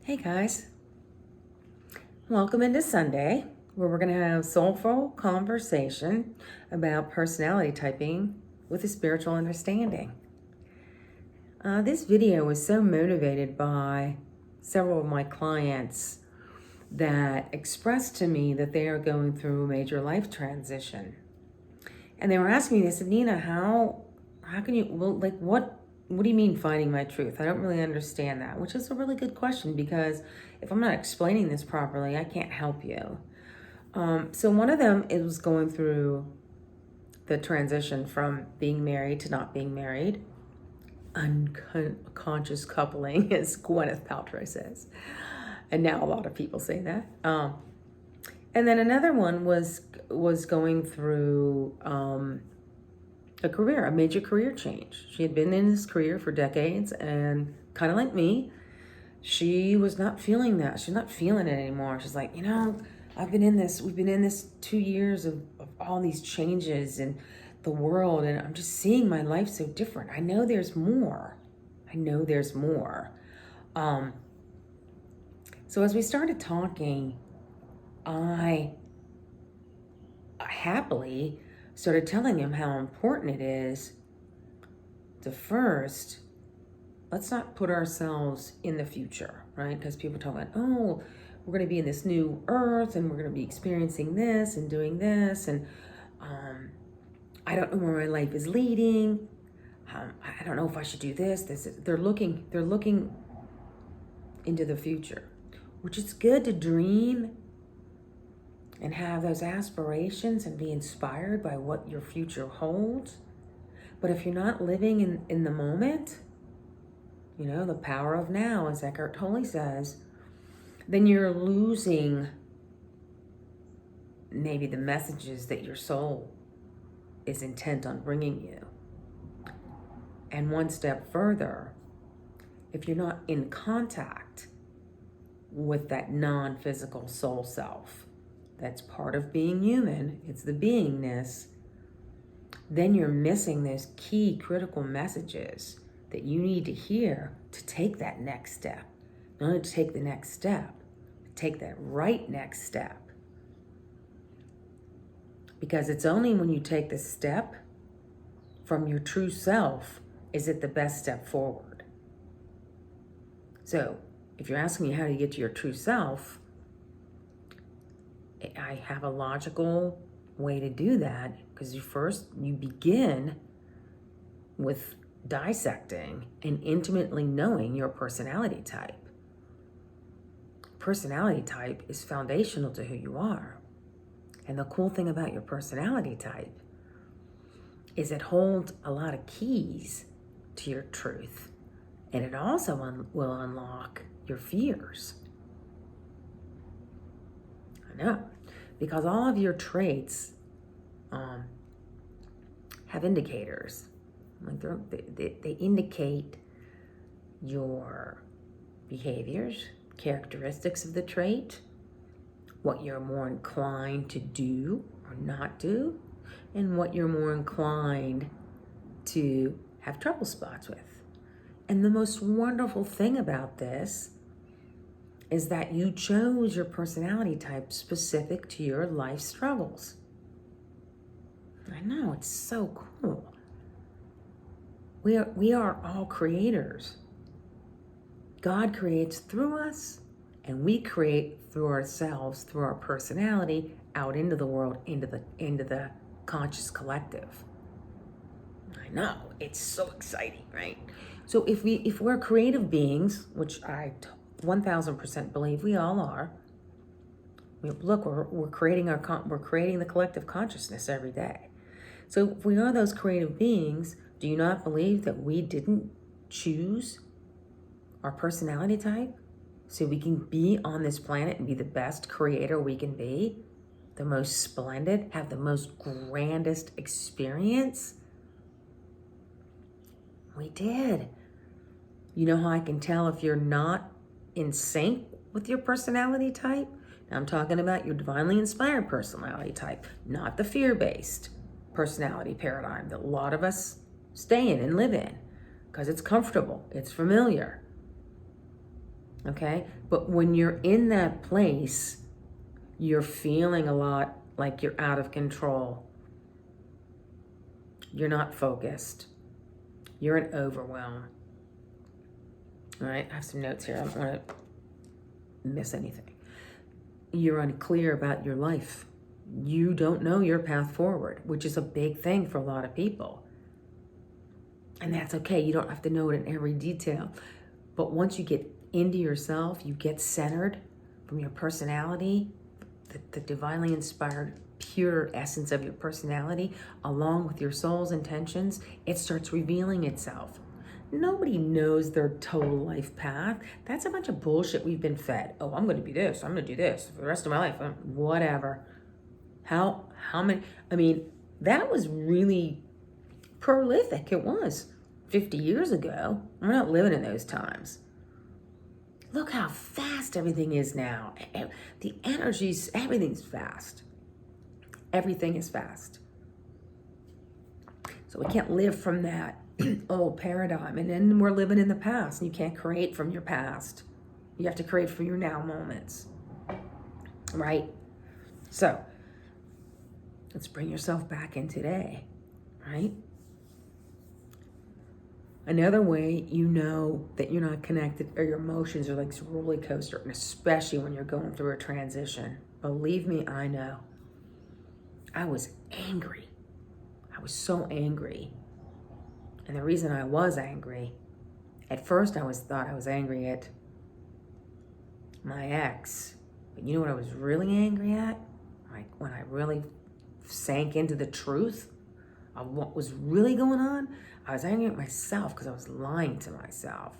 Hey guys, welcome into Sunday, where we're going to have soulful conversation about personality typing with a spiritual understanding. This video was so motivated by several of my clients that expressed to me that they are going through a major life transition. And they were asking me, they said, Nina, how can you, what do you mean finding my truth? I don't really understand that, which is a really good question because if I'm not explaining this properly, I can't help you. So one of them was going through the transition from being married to not being married, unconscious coupling, as Gwyneth Paltrow says. And now a lot of people say that. And then another one was going through a major career change. She had been in this career for decades, and kind of like me, she was not feeling that. She's not feeling it anymore. She's like, we've been in this 2 years of all these changes in the world, and I'm just seeing my life so different. I know there's more. So as we started talking, I happily started telling him how important it is to first, let's not put ourselves in the future, right? Because people talk about, oh, we're going to be in this new earth and we're going to be experiencing this and doing this. And I don't know where my life is leading. I don't know if I should do this. They're looking into the future, which is good to dream and have those aspirations and be inspired by what your future holds. But if you're not living in the moment, the power of now, as Eckhart Tolle says, then you're losing maybe the messages that your soul is intent on bringing you. And one step further, if you're not in contact with that non-physical soul self, that's part of being human, it's the beingness, then you're missing those key critical messages that you need to hear to take that next step. Not only to take the next step, but take that right next step. Because it's only when you take the step from your true self is it the best step forward. So if you're asking me how do you get to your true self, I have a logical way to do that, because you begin with dissecting and intimately knowing your personality type. Personality type is foundational to who you are. And the cool thing about your personality type is it holds a lot of keys to your truth. And it also will unlock your fears. I know, because all of your traits have indicators. Like they indicate your behaviors, characteristics of the trait, what you're more inclined to do or not do, and what you're more inclined to have trouble spots with. And the most wonderful thing about this is that you chose your personality type specific to your life struggles. I know, it's so cool. We are all creators. God creates through us, and we create through ourselves, through our personality, out into the world, into the conscious collective. I know, it's so exciting, right? So if we're creative beings, which I 1000% believe we all are. Look, we're creating the collective consciousness every day. So if we are those creative beings, do you not believe that we didn't choose our personality type so we can be on this planet and be the best creator we can be, the most splendid, have the most grandest experience? We did. You know how I can tell if you're not in sync with your personality type? Now I'm talking about your divinely inspired personality type, not the fear-based personality paradigm that a lot of us stay in and live in because it's comfortable, it's familiar. Okay? But when you're in that place, you're feeling a lot like you're out of control. You're not focused. You're in overwhelm. All right? I have some notes here. I don't want to miss anything. You're unclear about your life. You don't know your path forward, which is a big thing for a lot of people. And that's okay. You don't have to know it in every detail. But once you get into yourself, you get centered from your personality, the divinely inspired, pure essence of your personality, along with your soul's intentions, it starts revealing itself. Nobody knows their total life path. That's a bunch of bullshit we've been fed. Oh, I'm going to be this. I'm going to do this for the rest of my life. Whatever. How many? I mean, that was really prolific. It was 50 years ago. We're not living in those times. Look how fast everything is now. The energies, everything's fast. Everything is fast. So we can't live from that old paradigm. And then we're living in the past. And you can't create from your past. You have to create from your now moments. Right? So let's bring yourself back in today. Right? Another way you know that you're not connected or your emotions are like this roller coaster, and especially when you're going through a transition. Believe me, I know. I was angry. I was so angry. And the reason I was angry, at first I thought I was angry at my ex. But you know what I was really angry at? Like when I really sank into the truth of what was really going on, I was angry at myself because I was lying to myself.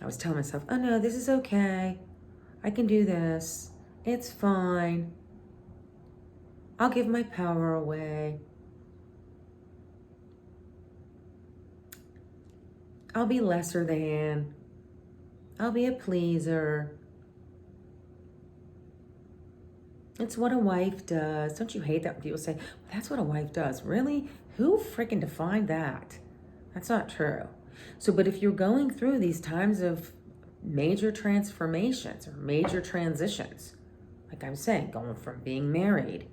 I was telling myself, oh no, this is okay. I can do this. It's fine. I'll give my power away. I'll be lesser than. I'll be a pleaser. It's what a wife does. Don't you hate that when people say, well, that's what a wife does? Really? Who freaking defined that? That's not true. So, but if you're going through these times of major transformations or major transitions, like I'm saying, going from being married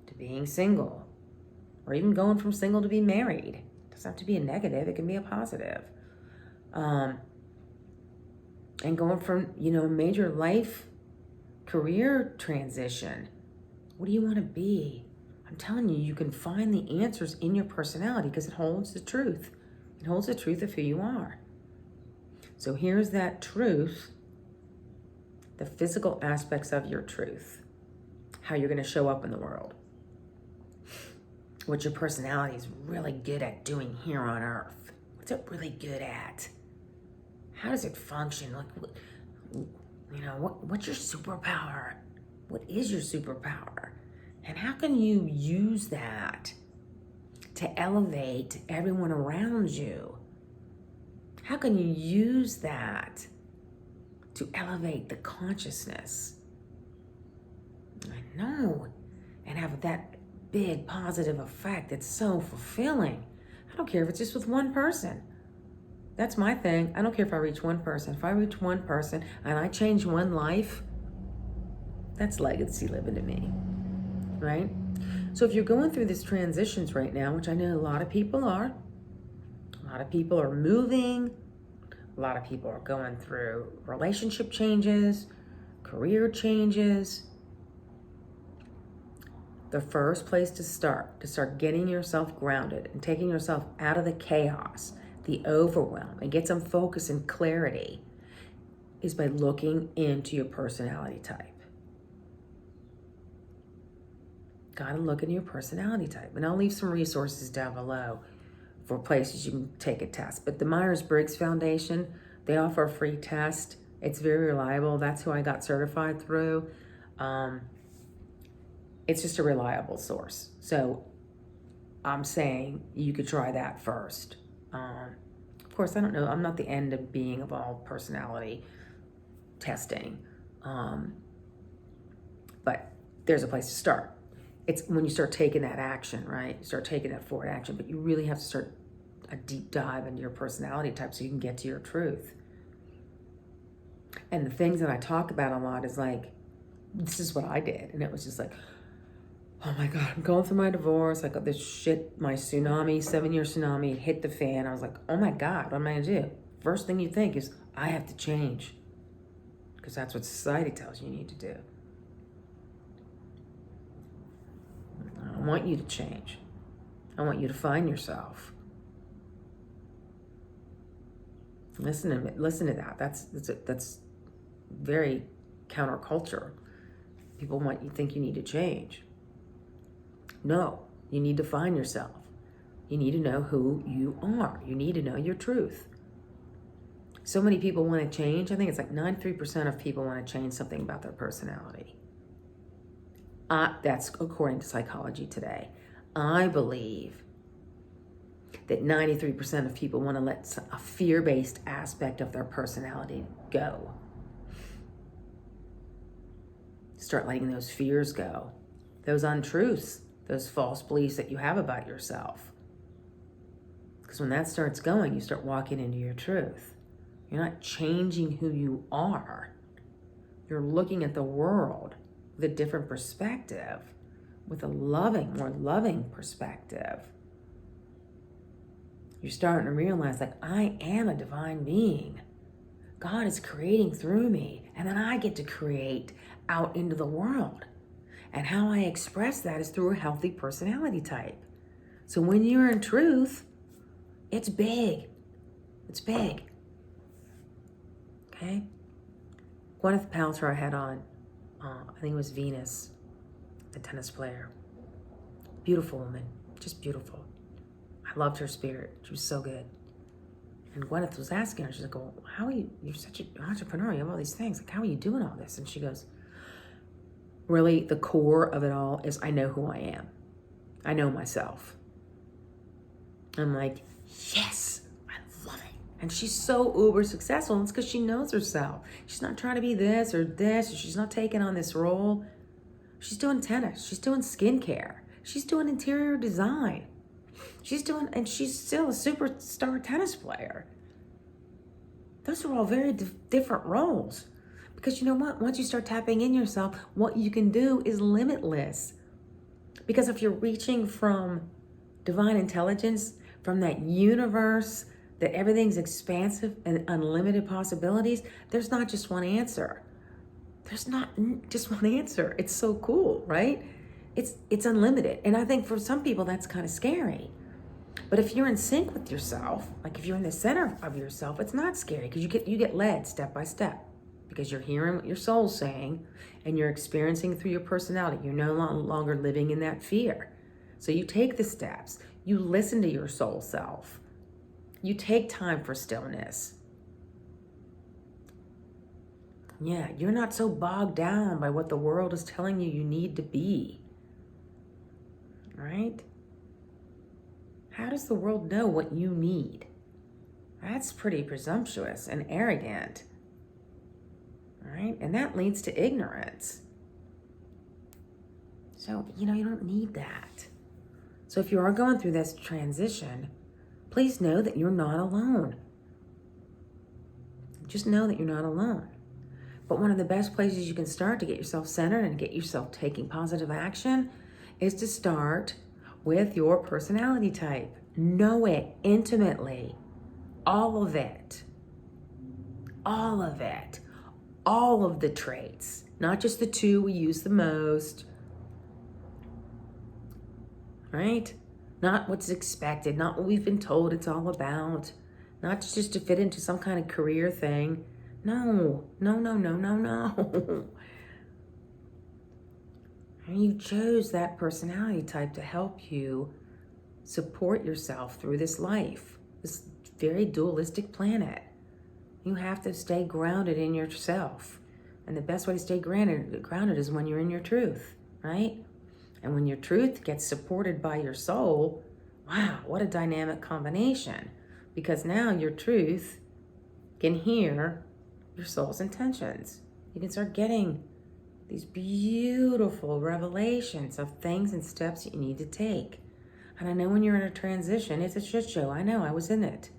to being single, or even going from single to being married, it doesn't have to be a negative, it can be a positive. And going from, major life career transition. What do you want to be? I'm telling you, you can find the answers in your personality because it holds the truth. It holds the truth of who you are. So here's that truth, the physical aspects of your truth, how you're going to show up in the world, what your personality is really good at doing here on earth. What's it really good at? How does it function? What's your superpower? What is your superpower? And how can you use that to elevate everyone around you? How can you use that to elevate the consciousness? I know. And have that big positive effect. It's so fulfilling. I don't care if it's just with one person. That's my thing. I don't care if I reach one person. If I reach one person and I change one life, that's legacy living to me, right? So if you're going through these transitions right now, which I know a lot of people are, a lot of people are moving, a lot of people are going through relationship changes, career changes. The first place to start getting yourself grounded and taking yourself out of the chaos, the overwhelm, and get some focus and clarity is by looking into your personality type. Gotta look into your personality type. And I'll leave some resources down below for places you can take a test. But the Myers-Briggs Foundation, they offer a free test. It's very reliable. That's who I got certified through. It's just a reliable source. So I'm saying you could try that first. Of course, I don't know. I'm not the end of being of all personality testing. But there's a place to start. It's when you start taking that action, right? You start taking that forward action, but you really have to start a deep dive into your personality type so you can get to your truth. And the things that I talk about a lot is like, this is what I did. And it was just like, oh my God, I'm going through my divorce. I got this shit, my tsunami, 7-year tsunami, it hit the fan. I was like, oh my God, what am I gonna do? First thing you think is, I have to change. Because that's what society tells you need to do. I don't want you to change. I want you to find yourself. Listen to that. That's very counterculture. People want you to think you need to change. No, you need to find yourself. You need to know who you are. You need to know your truth. So many people want to change. I think it's like 93% of people want to change something about their personality. That's according to Psychology Today. I believe that 93% of people want to let a fear-based aspect of their personality go. Start letting those fears go, those untruths, those false beliefs that you have about yourself. Because when that starts going, you start walking into your truth. You're not changing who you are. You're looking at the world with a different perspective, with a loving, more loving perspective. You're starting to realize, like, I am a divine being. God is creating through me, and then I get to create out into the world. And how I express that is through a healthy personality type. So when you're in truth, it's big. It's big. Okay? Gwyneth Paltrow I had on, I think it was Venus, the tennis player. Beautiful woman, just beautiful. I loved her spirit. She was so good. And Gwyneth was asking her, she's like, well, how are you, you're such an entrepreneur, you have all these things. Like, how are you doing all this? And she goes, really, the core of it all is I know who I am. I know myself. I'm like, yes, I love it. And she's so uber successful. And it's because she knows herself. She's not trying to be this or this. Or she's not taking on this role. She's doing tennis. She's doing skincare. She's doing interior design. And she's still a superstar tennis player. Those are all very different roles. Because you know what? Once you start tapping in yourself, what you can do is limitless. Because if you're reaching from divine intelligence, from that universe, that everything's expansive and unlimited possibilities, there's not just one answer. There's not just one answer. It's so cool, right? It's unlimited. And I think for some people that's kind of scary. But if you're in sync with yourself, like if you're in the center of yourself, it's not scary because you get led step by step because you're hearing what your soul's saying and you're experiencing through your personality. You're no longer living in that fear. So you take the steps. You listen to your soul self. You take time for stillness. Yeah, you're not so bogged down by what the world is telling you need to be. Right? How does the world know what you need? That's pretty presumptuous and arrogant. Right? And that leads to ignorance. So, you don't need that. So if you are going through this transition, please know that you're not alone. Just know that you're not alone. But one of the best places you can start to get yourself centered and get yourself taking positive action is to start with your personality type. Know it intimately. All of it. All of it. All of the traits. Not just the two we use the most. Right? Not what's expected. Not what we've been told it's all about. Not just to fit into some kind of career thing. No. And you chose that personality type to help you support yourself through this life, this very dualistic planet. You have to stay grounded in yourself. And the best way to stay grounded is when you're in your truth, right? And when your truth gets supported by your soul, wow, what a dynamic combination. Because now your truth can hear your soul's intentions. You can start getting these beautiful revelations of things and steps that you need to take. And I know when you're in a transition, it's a shit show. I know, I was in it.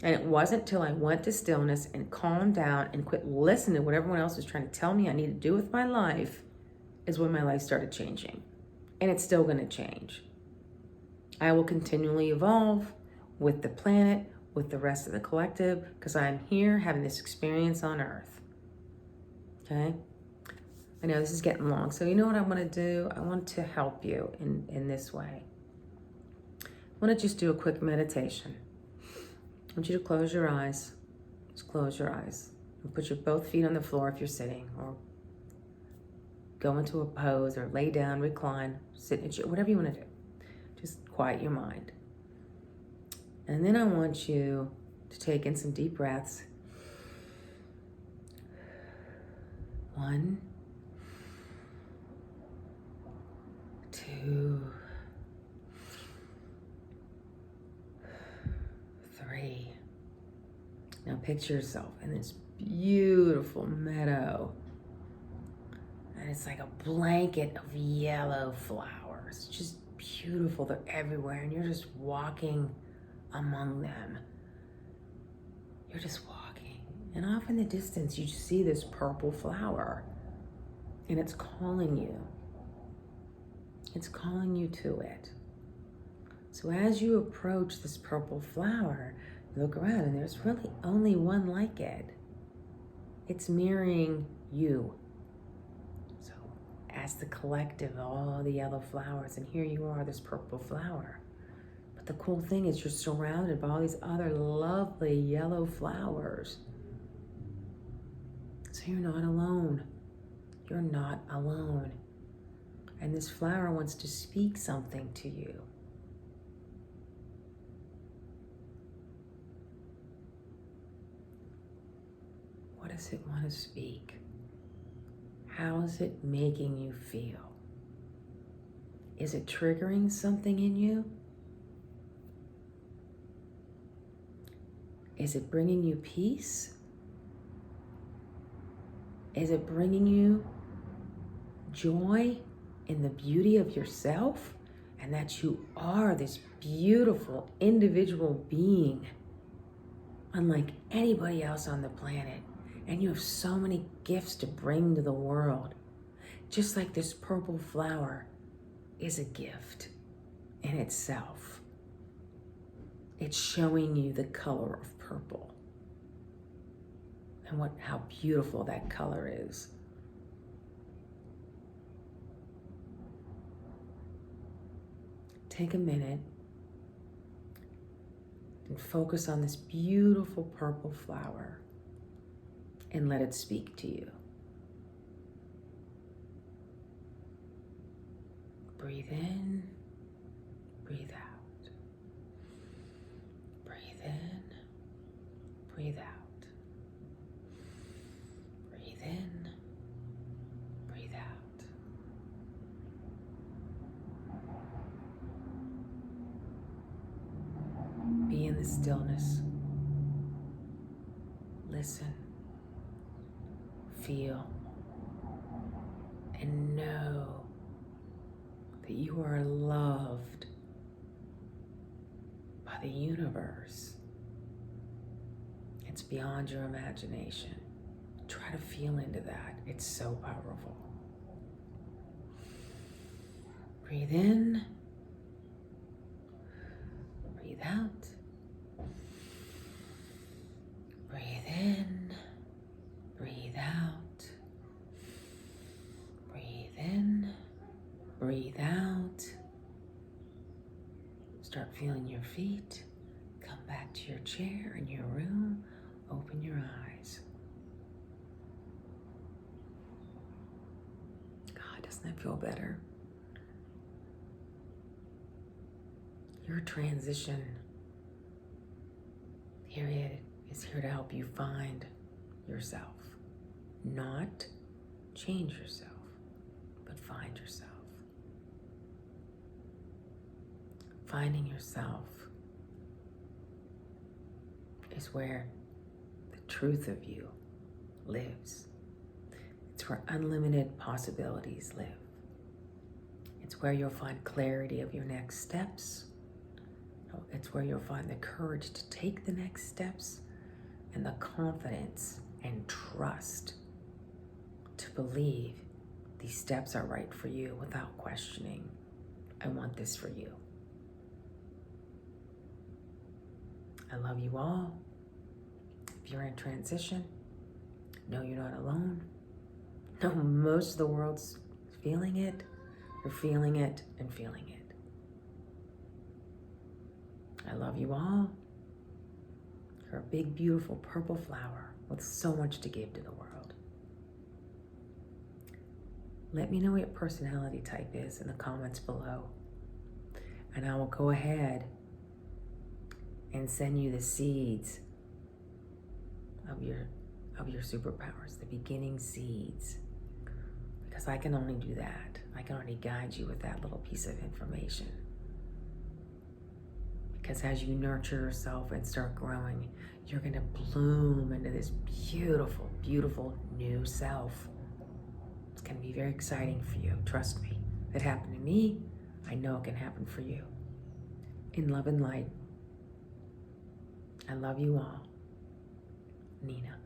And it wasn't till I went to stillness and calmed down and quit listening to what everyone else was trying to tell me I need to do with my life is when my life started changing. And it's still going to change. I will continually evolve with the planet, with the rest of the collective, because I'm here having this experience on Earth. Okay? I know this is getting long, so you know what I want to do? I want to help you in this way. I want to just do a quick meditation. I want you to close your eyes. Just close your eyes. And put your both feet on the floor if you're sitting, or go into a pose, or lay down, recline, sit in a chair, whatever you want to do. Just quiet your mind. And then I want you to take in some deep breaths. 1, 2, 3. Now picture yourself in this beautiful meadow. And it's like a blanket of yellow flowers. Just beautiful. They're everywhere. And you're just walking among them. You're just walking. And off in the distance, you just see this purple flower. And it's calling you. It's calling you to it. So as you approach this purple flower, you look around and there's really only one like it. It's mirroring you. So as the collective, all the yellow flowers, and here you are, this purple flower. But the cool thing is you're surrounded by all these other lovely yellow flowers. So you're not alone. You're not alone. And this flower wants to speak something to you. What does it want to speak? How is it making you feel? Is it triggering something in you? Is it bringing you peace? Is it bringing you joy in the beauty of yourself, and that you are this beautiful individual being unlike anybody else on the planet, and you have so many gifts to bring to the world, just like this purple flower is a gift in itself. It's showing you the color of purple and how beautiful that color is. Take a minute and focus on this beautiful purple flower and let it speak to you. Breathe in, breathe out. Breathe in, breathe out. Breathe in, breathe out. Be in the stillness. Listen, feel, and know that you are loved by the universe. It's beyond your imagination. Try to feel into that. It's so powerful. Breathe in. Breathe out. Breathe in. Breathe out. Breathe in. Breathe out. Start feeling your feet. Come back to your chair in your room. Open your eyes. God, doesn't that feel better? Your transition period is here to help you find yourself. Not change yourself, but find yourself. Finding yourself is where the truth of you lives. It's where unlimited possibilities live. It's where you'll find clarity of your next steps, It's where you'll find the courage to take the next steps and the confidence and trust to believe these steps are right for you without questioning, I want this for you. I love you all. If you're in transition, know you're not alone. Know most of the world's feeling it. You're feeling it and feeling it. I love you all. You're a big, beautiful purple flower with so much to give to the world. Let me know what your personality type is in the comments below. And I will go ahead and send you the seeds of your superpowers, the beginning seeds. Because I can only do that. I can only guide you with that little piece of information. Because as you nurture yourself and start growing, you're going to bloom into this beautiful, beautiful new self. It's going to be very exciting for you. Trust me. It happened to me. I know it can happen for you. In love and light, I love you all. Nina.